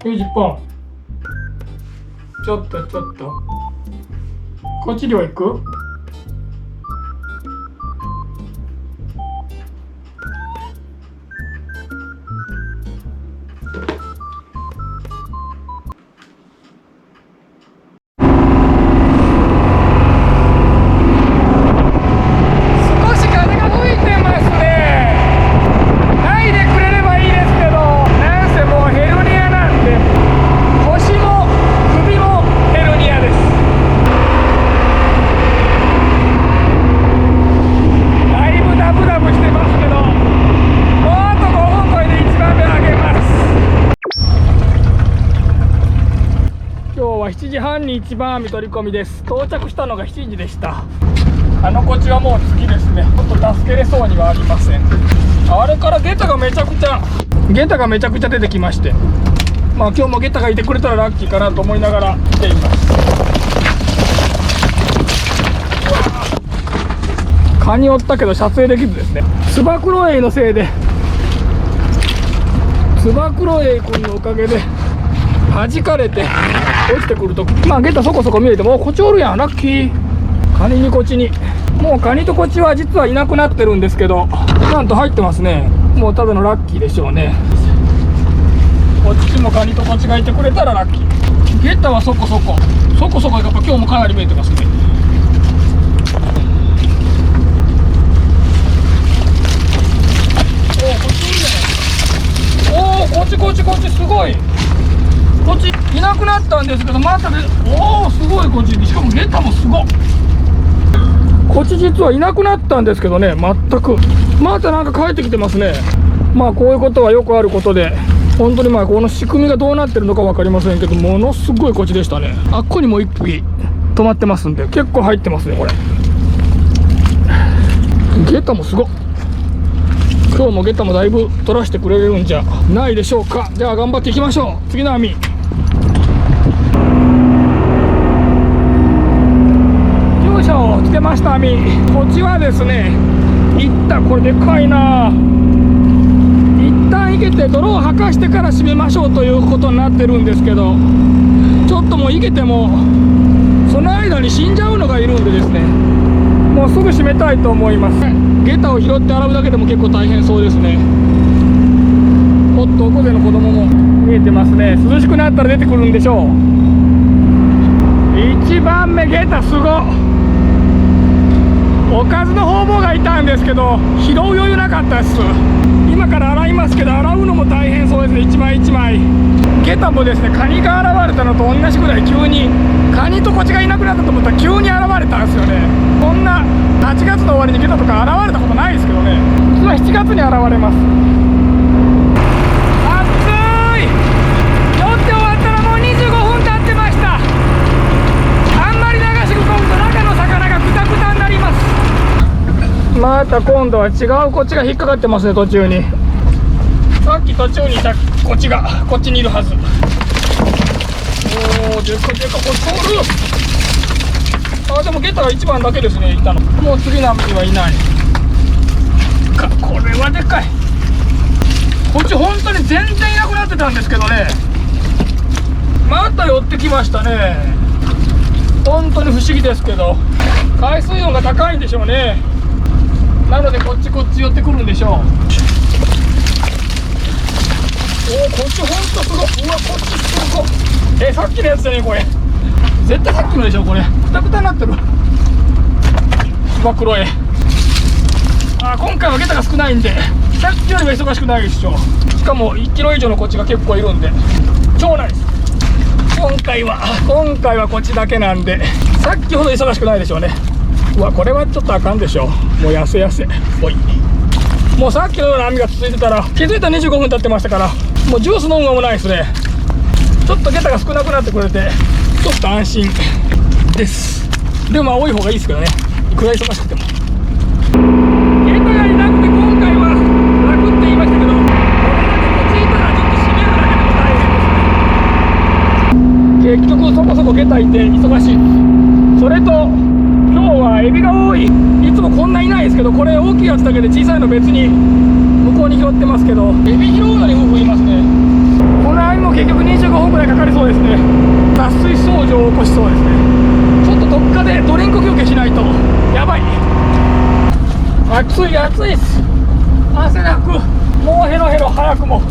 90本。ちょっとこっち量いく？7時半に一番網取り込みです。到着したのが7時でした。こっちはもう次ですね。ちょっと助けれそうにはありません。あれからゲタがめちゃくちゃ出てきまして、まあ今日もゲタがいてくれたらラッキーかなと思いながら来ています。カニおったけど撮影できずですね。つば九郎エイのせいで、つば九郎エイ君のおかげで弾かれて落ちてくると、まあゲタそこそこ見えても、こっちおるやん、ラッキー。カニにこっちに、もうカニとこっちは実はいなくなってるんですけど、なんと入ってますね。もうただのラッキーでしょうね。こっちもカニとこっちがいてくれたらラッキー。ゲタはそこそこやっぱ今日もかなり見えてますね。おお、こっちすごい。こっちいなくなったんですけど、またで、おおすごい。こっちしかもゲタもすごい。こっち実はいなくなったんですけどね、全くまたなんか帰ってきてますね。まあこういうことはよくあることで、本当にまあこの仕組みがどうなってるのか分かりませんけど、ものすごいこっちでしたね。あっこにも1匹止まってますんで、結構入ってますねこれ。ゲタもすごい。今日もゲタもだいぶ取らせてくれるんじゃないでしょうか。じゃあ頑張っていきましょう。次の網。よいしょ、つけました網。こっちはですね、一旦これでかいな。一旦いけて泥を吐かしてから締めましょうということになってるんですけど、ちょっともういけてもその間に死んじゃうのがいるんでですね、もうすぐ締めたいと思います。ゲタを拾って洗うだけでも結構大変そうですね。おっと、奥での子供も見えてますね。涼しくなったら出てくるんでしょう。1番目ゲタすご。おかずの方々がいたんですけど拾う余裕なかったです。今から洗いますけど、洗うのも大変そうですね。一枚一枚。ゲタもですね、カニが現れたのと同じぐらい急に、カニとこっちがいなくなったと思ったら急に現れたんですよね。こんな8月の終わりにゲタとか現れたことないですけどね。普通は7月に現れます。暑い。酔って終わったらもう25分経ってました。あんまり流し込むと中の魚がクタクタになります。また今度は違うこっちが引っかかってますね。途中に、さっき途中にいたこっちがこっちにいるはず。おお、でかこっちおる。あ、でもゲタが1番だけですね、いたの。もう次の網にはいない。これはでかい。こっち本当に全然いなくなってたんですけどね、また寄ってきましたね。本当に不思議ですけど、海水温が高いんでしょうね。なのでこっち寄ってくるんでしょう。おお、こっちほんとすごい。うわ、こっちすごい。さっきのやつだねこれ。絶対さっきのでしょこれ。クタクタになってる。つば九郎エイ。今回はゲタが少ないんで、さっきよりは忙しくないでしょ。しかも1キロ以上のこっちが結構いるんで超ナイス。今回はこっちだけなんで、さっきほど忙しくないでしょうね。うわ、これはちょっとあかんでしょ。もうやせ。おい、もうさっきのような網が続いてたら、気づいたら25分経ってましたから、もうジュース飲む間もないですね。ちょっとゲタが少なくなってくれてちょっと安心です。でもまあ多い方がいいですけどね、いくら忙しくても。ゲタがいなくて今回は楽って言いましたけど、これだけこっちいたらちょっと締めるだけでも大変ですね。結局そこそこゲタいて忙しい。それと今日はエビが多い。いつもこんないないですけど、これ大きいやつだけで小さいの別に向こうに拾ってますけど、エビ拾うのに夫婦いますね。この網も結局25分分ぐらいかかりそうですね。脱水症状を起こしそうですね。ちょっとどっかでドリンク休憩しないとやばい。暑い暑いっす。汗だく。もうヘロヘロ。早くも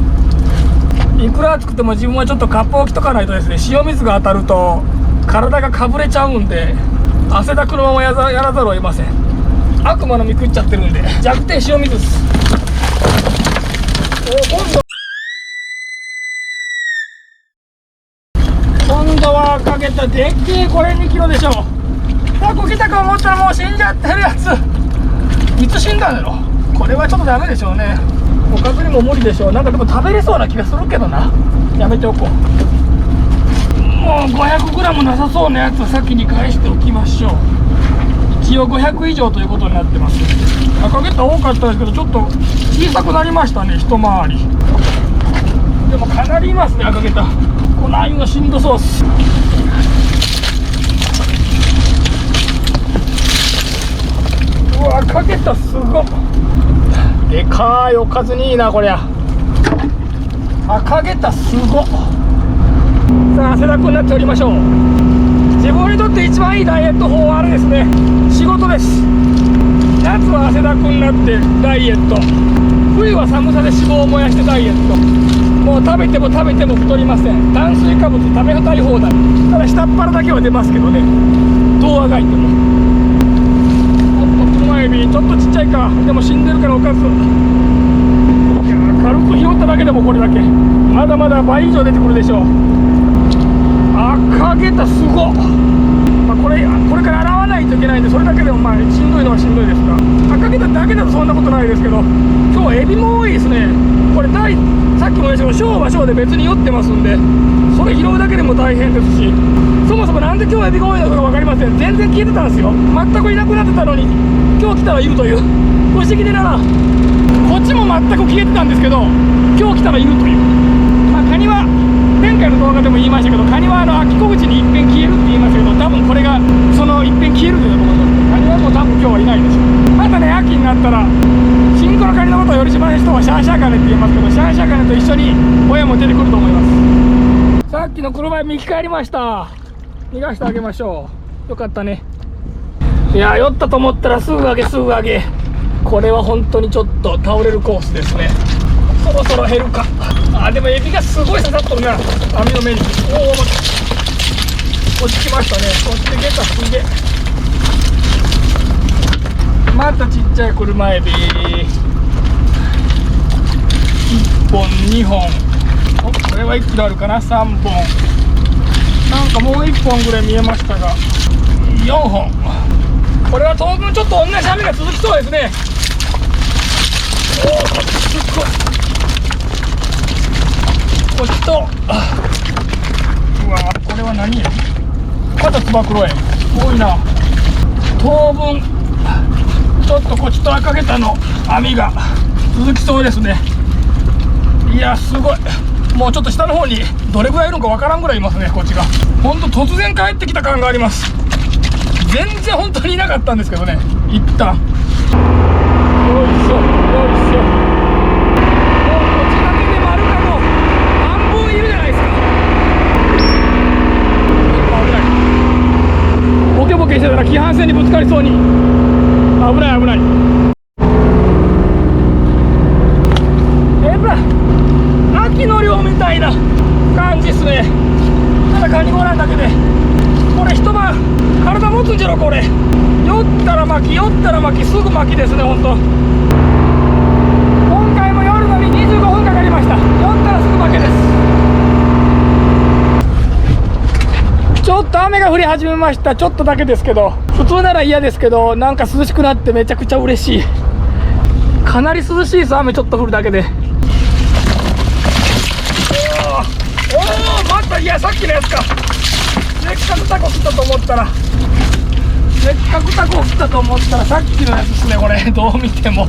いくら暑くても自分はちょっとカッパを着とかないとですね、塩水が当たると体がかぶれちゃうんで、汗だくのままやらざるを得ません。悪魔の実食っちゃってるんで弱点塩水っす。今度はかけたでっけえ。これ2キロでしょ。タコ来たか思ったらもう死んじゃってるやつ。いつ死んだんだろ。これはちょっとダメでしょうね。おかずにも無理でしょう。なんかでも食べれそうな気がするけどな。やめておこう。もう 500g なさそうなやつは先に返しておきましょう。一応500以上ということになってます。赤ゲッタ多かったですけどちょっと小さくなりましたね、一回り。でもかなりいますね、赤ゲッタ。このあゆのしんどそうっす。うわ、赤ゲッタすごっ。でかいおかずにいいなこりゃ。赤ゲッタすごっ。さあ汗だくになっておりましょう。自分にとって一番いいダイエット法はあれですね、仕事です。夏は汗だくになってダイエット、冬は寒さで脂肪を燃やしてダイエット。もう食べても食べても太りません。炭水化物食べたい放題。ただ下っ腹だけは出ますけどね、どうあがいても。おっと車エビちょっとちっちゃいか。でも死んでるからおかず。いや軽く拾っただけでもこれだけ。まだまだ倍以上出てくるでしょう。赤ゲタすごっ。これから洗わないといけないんで、それだけでもまあしんどいのはしんどいですが、赤ゲタだけだとそんなことないですけど、今日はエビも多いですね。これさっきも言いましたけど、小は小で別に酔ってますんで、それ拾うだけでも大変ですし、そもそもなんで今日エビが多いのか分かりません。全然消えてたんですよ。全くいなくなってたのに今日来たらいるという不思議でな。こっちも全く消えてたんですけど今日来たらいるという。まあカニは前回の動画でも言いましたけど、カニは秋小口に一遍消えるって言いましたけど、多分これがその一遍消えるというと思います。カニはもう多分今日はいないでしょう。またね、秋になったらシンクロカニのことをよりしまの人はシャーシャーカネって言いますけど、シャーシャーカネと一緒に親も出てくると思います。さっきの車見返りました。逃がしてあげましょう。よかったね。いや酔ったと思ったらすぐ上げすぐ上げ。これは本当にちょっと倒れるコースですね。そろそろ減るか。でもエビがすごい刺さっとるな、網の目に。おお、落ちてきましたね。そしてゲタすげえ。またちっちゃい車エビ。1本2本、これは1キロあるかな。3本、なんかもう1本ぐらい見えましたが4本。これは当分ちょっと同じ網が続きそうですね。おお、すっごい。こっちと、うわこれは何や。またつば九郎や。多いな。当分ちょっとこっちと赤ゲタの網が続きそうですね。いやすごい。もうちょっと下の方にどれぐらいいるのかわからんぐらいいますね。こっちがほんと突然帰ってきた感があります。全然本当にいなかったんですけどね、一旦。よいしょよいしょ。ボケボケしてたら規範線にぶつかりそうに。危ない危ない。秋の漁みたいな感じっすね。ただカニゴランだけでこれ一晩体持つんじゃろこれ。酔ったら巻き酔ったら巻きすぐ巻きですね。ほんと今回も夜のみ25分かかりました。酔ったらすぐ巻けです。ちょっと雨が降り始めました。ちょっとだけですけど、普通なら嫌ですけど、なんか涼しくなってめちゃくちゃ嬉しい。かなり涼しいです。雨ちょっと降るだけで。おお、また、いやさっきのやつか。せっかくタコ食ったと思ったらさっきのやつですねこれ。どう見ても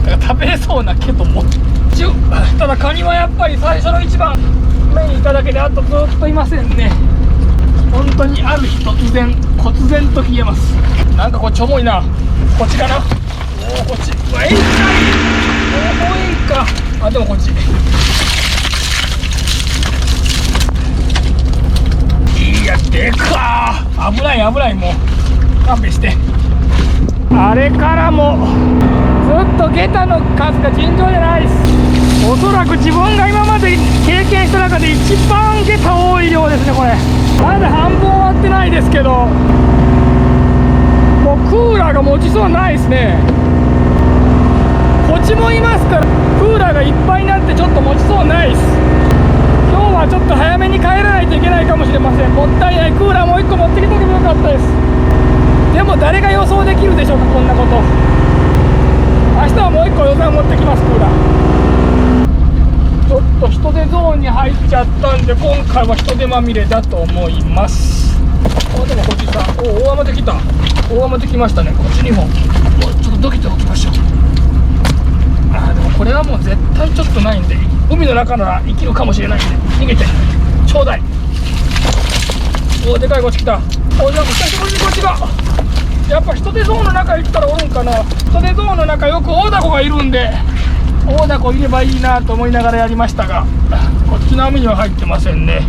なんか食べれそうなけども。ただカニはやっぱり最初の一番目にいただけであとずっといませんね。本当にある日突然忽然と消えます。なんかこっち重いな。こっちかな。おおこっち。うわ重いか。でもこっち。危ない危ない、もう勘弁して。あれからもずっと下駄の数が尋常じゃないです。おそらく自分が今まで経験した中で一番下駄多い量ですね。これまだ半分終わってないですけど、もうクーラーが持ちそうないですね。こっちもいますから、クーラーがいっぱいなんてちょっと持ちそうないです。今日はちょっと早めに帰らないといけないかもしれません。もったいない。クーラーもう1個持ってきとけばよかったです。でも誰が予想できるでしょうか、こんなこと。明日はもう1個予算持ってきます。クーラーちょっと人手ゾーンに入っちゃったんで、今回は人手まみれだと思います。あ、でもこっちさ、大雨できた。大雨できましたね。こっちにもちょっとどけておきましょう。あ、でもこれはもう絶対ちょっとないんで、海の中なら生きるかもしれないんで逃げてちょうだい。お、でかいこっち来た。お、なんか久しぶりにこっちがやっぱ人手ゾーンの中行ったらおるんかな。人手ゾーンの中よく大凧がいるんで、大凧いればいいなと思いながらやりましたが、こっちの網には入ってませんね。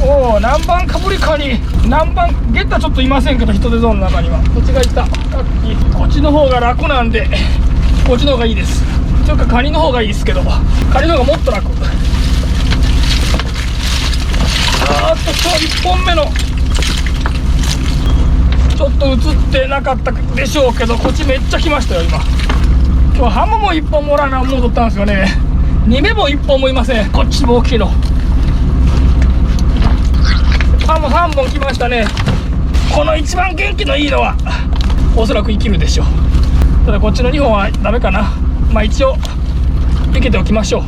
おお、南蛮かぶりカニ、南蛮ゲッタちょっといませんけど、人手ゾーンの中にはこっちがいた。こっちの方が楽なんでこっちの方がいいです。というかカニの方がいいですけど、カニの方がもっと楽。あーっと、今日1本目のちょっと映ってなかったでしょうけど、こっちめっちゃ来ましたよ。今日ハモも1本もらうな戻ったんですよね。2目も1本もいません。こっちも大きいのハモ3本来ましたね。この一番元気のいいのはおそらく生きるでしょう。ただこっちの2本はダメかな。まあ一応生けておきましょ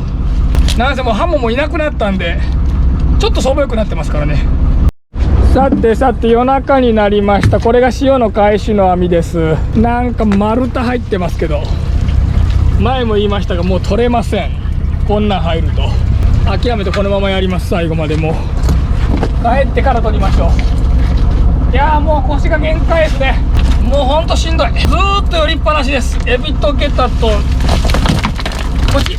う。なんせもうハモもいなくなったんでちょっと素早くなってますからね。さてさて、夜中になりました。これが潮の返しの網です。なんか丸太入ってますけど、前も言いましたがもう取れません。こんなん入ると諦めてこのままやります。最後までもう帰ってから取りましょう。いやー、もう腰が限界ですね。もうほんとしんどい。ずーっと寄りっぱなしです。エビとゲタとこっち。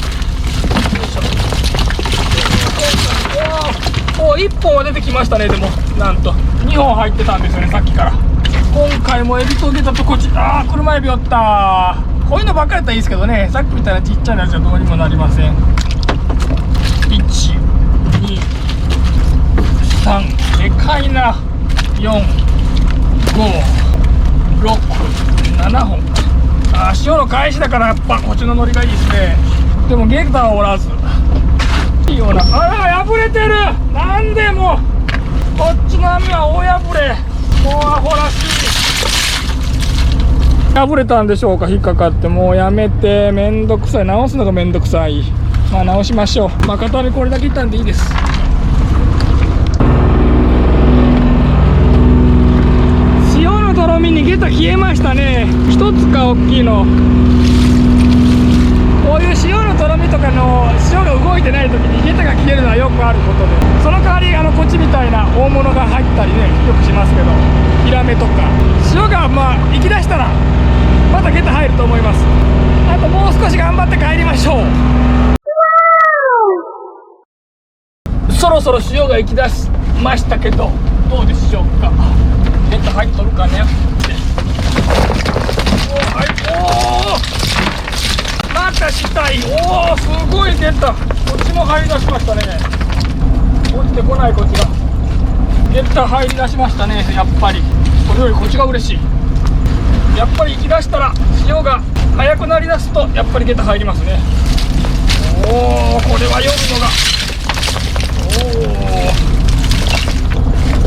お、1本は出てきましたね。でもなんと2本入ってたんですよね、さっきから。今回もエビとゲタとこっち。あー、車エビおった。こういうのばっかりやったらいいですけどね、さっきみたいなちっちゃなやつはどうにもなりません。1、2、3、でかいな。4、5、6、7本。あ、潮の返しだからやっぱこっちのノリがいいですね。でもゲタはおらずいいような。あら、破れてる。なんでもこっちの網は大破れ。もうアホらしい。破れたんでしょうか、引っかかって。もうやめて、めんどくさい。直すのがめんどくさい。まあ直しましょう。まあ片網これだけいったんでいいです。潮のとろみにゲタ消えましたね。一つか大きいの。こういう潮のとろみとかの潮が動いてない時にゲタが消えるのはよくあることで、その代わりこっちみたいな大物が入ったりね、よくしますけど、ヒラメとか潮がまあ行きだしたらまたゲタ入ると思います。あともう少し頑張って帰りましょう。そろそろ潮が行きだしましたけど、どうでしょうか。ゲタ入っとるかね。お、はい、おー、またしたい。おお、すごいゲタ。こっちも入りだしましたね。落ちてこない。こっちがゲタ入りだしましたね。やっぱりこれよりこっちが嬉しい。やっぱり行きだしたら潮が速くなりだすとやっぱりゲタ入りますね。おお、これは酔るのが。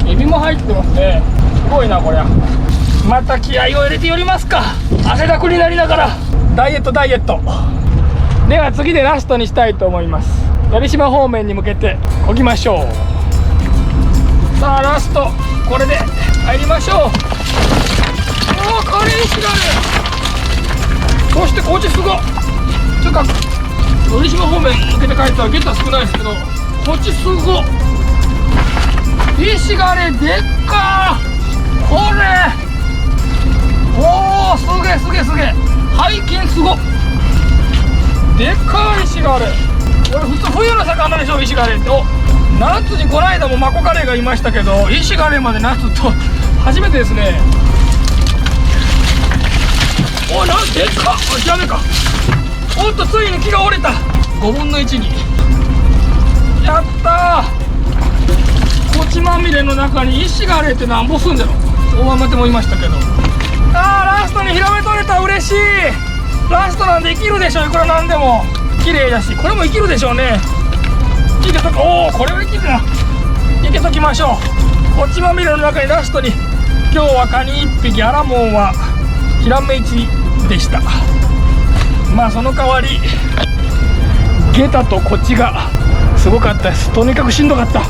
おお、エビも入ってますね。すごいなこりゃ。また気合を入れて寄りますか。汗だくになりながらダイエットダイエット。では次でラストにしたいと思います。鳥島方面に向けて漕ぎましょう。さあラストこれで入りましょう。おお、カレー石がある。そしてこっちすごっ。ちょっと鳥島方面向けて帰ったらゲタ少ないですけど、こっちすごっ。石がね、でっかー。これおお、すげえすげえすげえ。背筋すごっ。でっかい石がある。これ普通冬の魚でしょ、石がれって。お、夏にこの間もマコカレーがいましたけど、石がれまで夏と初めてですね。お、なんでか、ダメか。おっと、ついに木が折れた。5分の1に。やったー。土まみれの中に石があれってなんぼすんじゃろ。大雨でもいましたけど。あー、ラストにヒラメ取れた。嬉しい。ラストなんで生きるでしょ。いくらなんでも綺麗だし、これも生きるでしょうね。いけとか、おお、これは生きるな。いけときましょう。こっちまみれの中にラストに、今日はカニ1匹、アラモンはヒラメ1でした。まあその代わりゲタとこっちがすごかったです。とにかくしんどかった。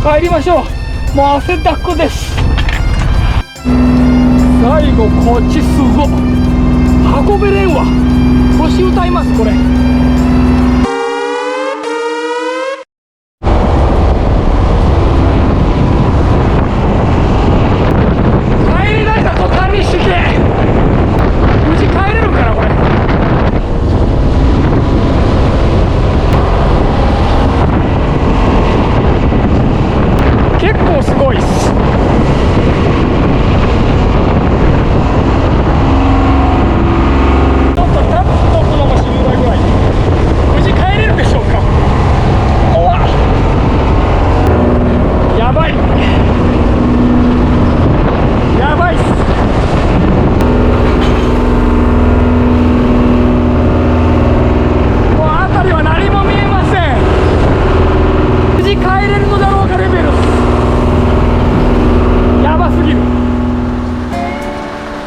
帰りましょう。もう汗だくです。最後こっちすごっ。運べれんわ。腰歌いますこれ。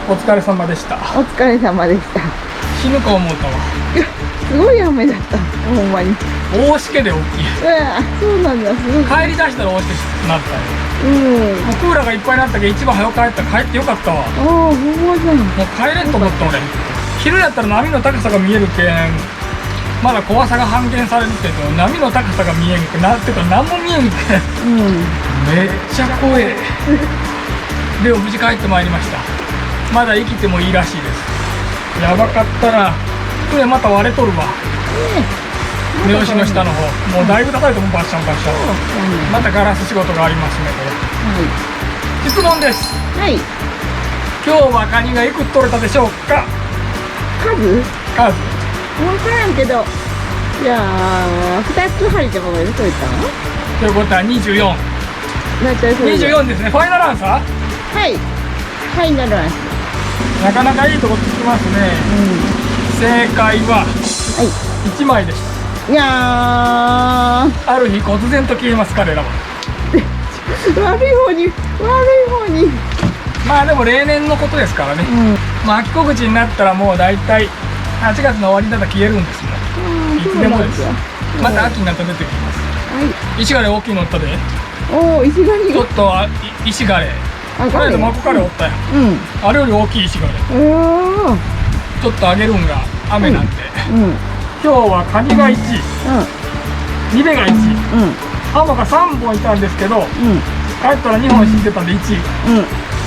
お疲れ様でした。お疲れ様でした。死ぬか思ったわ。すごい雨だった。ほんまに。大しけで大きい。そうなんだ。すごい。帰り出したら大しけなったよ。もうクーラーがいっぱいになったけど一番早く帰ってよかったわ。ああ、ほんまじゃん。もう帰れんと思った俺。昼やったら波の高さが見えるけん、まだ怖さが半減されるけど、波の高さが見えんけん、ってか何も見えんけん。めっちゃ怖え。で無事帰ってまいりました。まだ生きてもいいらしいです。やばかったな。船また割れとるわ。目押しの下の方、もうだいぶ高いと思う。バッシャンバッシャン。またガラス仕事がありますねこれ。質問です。はい。今日はカニがいくつ取れたでしょうか。数？数。分からんけど。じゃあ2つ針でも取れたの？ということは24。24ですね。ファイナルアンサー？はい。ファイナルアンサー。なかなかいいとこつきますね。正解は1枚でした。いやある日忽然と消えます彼らは。悪い方に。まあでも例年のことですからね。まあ秋小口になったらもうだいたい8月の終わりになったら消えるんですもん。いつでもです。また秋になったら出てきます。石ガレ大きいのおったで。おお、石ガレ。ちょっと石ガレ。この間マコカレおったよ。あれより大きい石ガレ。ちょっとあげるんが雨なんで。今日はカニが1、リベが1、ハモが3本いたんですけど、帰ったら2本死んでたんで1、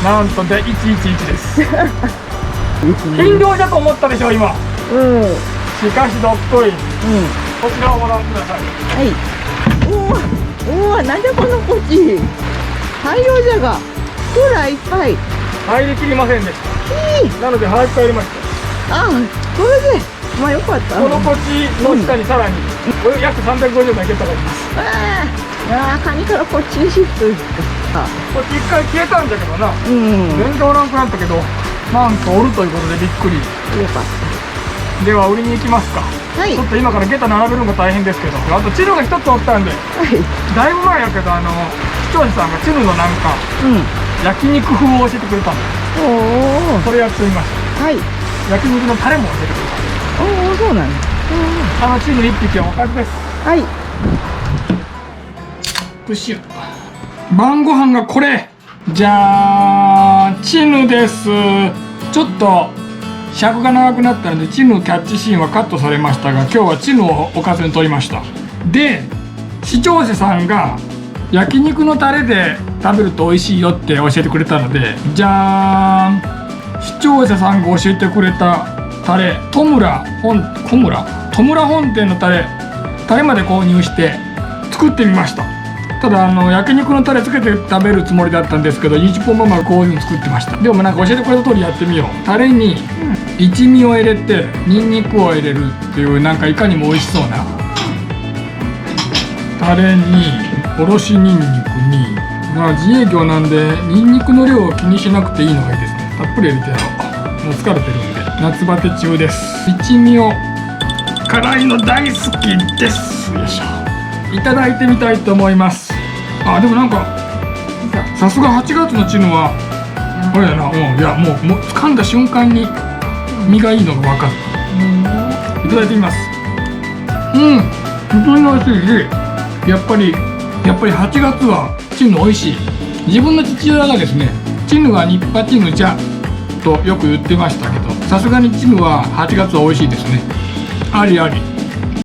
なんとで111です。頻量だと思ったでしょ今。しかしどっこい。こちらをご覧ください。はい。おお、なんでこのこっち大量じゃがほらいっぱい入りきりませんでした。なので早く帰りました。ああ、これでまあよかった。このこっちの下にさらに約350枚ゲットがあります。ああ、カニからこっちにシフトですか。こっち一回消えたんだけどな。全然おらんくなったけど、なんとおるということでびっくり。よかった。では売りに行きますか。ちょっと今からゲタ並べるのが大変ですけど、あとチヌが一つおったんで、だいぶ前やけど視聴者さんがチヌのなんか、焼肉風を教えてくれたんで、それやってみました。焼肉のタレも教えてくれたんで。そうなんだ。チヌ1匹はおかずです。プッシュ。晩ご飯がこれじゃーん、チヌです。ちょっと尺が長くなったのでチヌキャッチシーンはカットされましたが、今日はチヌをおかずに取りました。で視聴者さんが焼肉のタレで食べると美味しいよって教えてくれたので、じゃーん、視聴者さんが教えてくれたタレ、戸村本店のタレまで購入して作ってみました。ただ焼肉のタレつけて食べるつもりだったんですけど、ゆちぽんママがこういうの作ってました。でもなんか教えてくれた通りやってみよう。タレに一味を入れてニンニクを入れるっていう、なんかいかにも美味しそうなタレにおろしニンニクに、まあ自営業なんでニンニクの量を気にしなくていいのがいいですね。たっぷり入れてやろう。もう疲れてるんで夏バテ中です。一味を辛いの大好きです。よいしょ、いただいてみたいと思います。あ、でもなんかさすが8月のチヌはあれやな。いやもう噛んだ瞬間に身がいいのが分かる。いただいてみます。本当に美味しいし、やっぱり8月はチヌ美味しい。自分の父親がですね、チヌはニッパチヌじゃとよく言ってましたけど、さすがにチヌは8月は美味しいですね。ありあり。